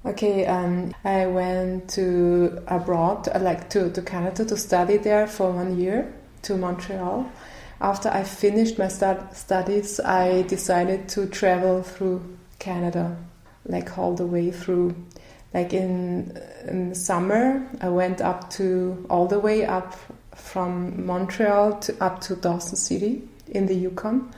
Okay, I went to abroad, like to Canada to study there for 1 year, to Montreal. After I finished my studies, I decided to travel through Canada, like all the way through. Like in summer, I went all the way up from Montreal up to Dawson City in the Yukon,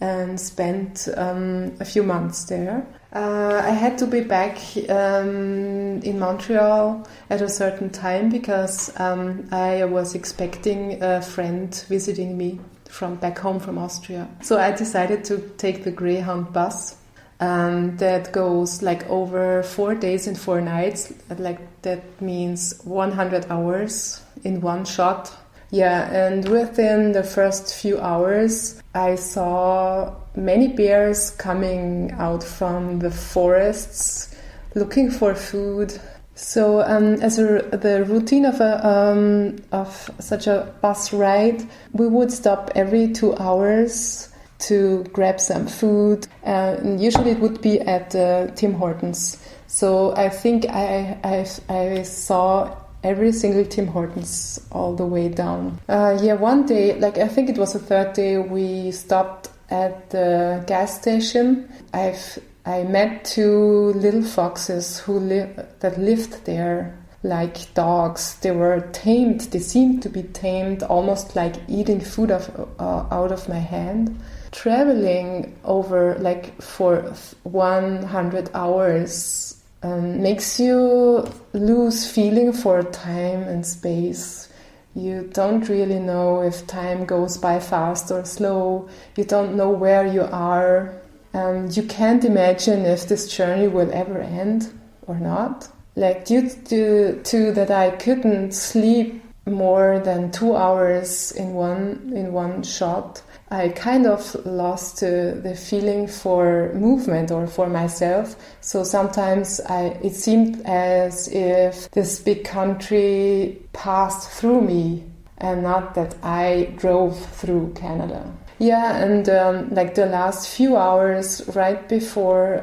and spent a few months there. I had to be back in Montreal at a certain time because I was expecting a friend visiting me from back home from Austria. So I decided to take the Greyhound bus that goes like over 4 days and 4 nights. Like that means 100 hours in one shot. Yeah, and within the first few hours, I saw many bears coming out from the forests, looking for food. So, the routine of such a bus ride, we would stop every 2 hours to grab some food, and usually it would be at Tim Hortons. So I think I saw every single Tim Hortons all the way down. One day, like I think it was the third day, we stopped at the gas station. I met 2 little foxes that lived there like dogs. They were tamed. They seemed to be tamed, almost like eating food out of my hand. Traveling over like for 100 hours makes you lose feeling for time and space. You don't really know if time goes by fast or slow. You don't know where you are. You can't imagine if this journey will ever end or not. Like due to that I couldn't sleep more than 2 hours in one shot, I kind of lost the feeling for movement or for myself. So sometimes it seemed as if this big country passed through me and not that I drove through Canada. Yeah, and like the last few hours right before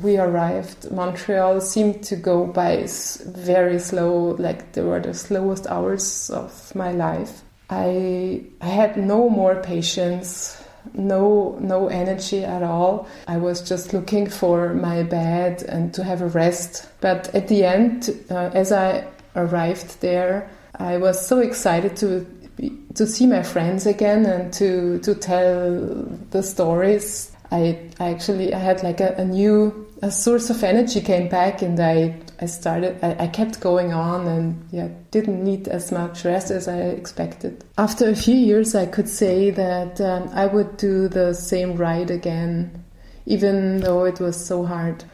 we arrived, Montreal seemed to go by very slow, like they were the slowest hours of my life. I had no more patience, no energy at all. I was just looking for my bed and to have a rest. But at the end, as I arrived there, I was so excited to see my friends again and to tell the stories. I had like a source of energy came back, and I kept going on and didn't need as much rest as I expected. After a few years, I could say that I would do the same ride again, even though it was so hard.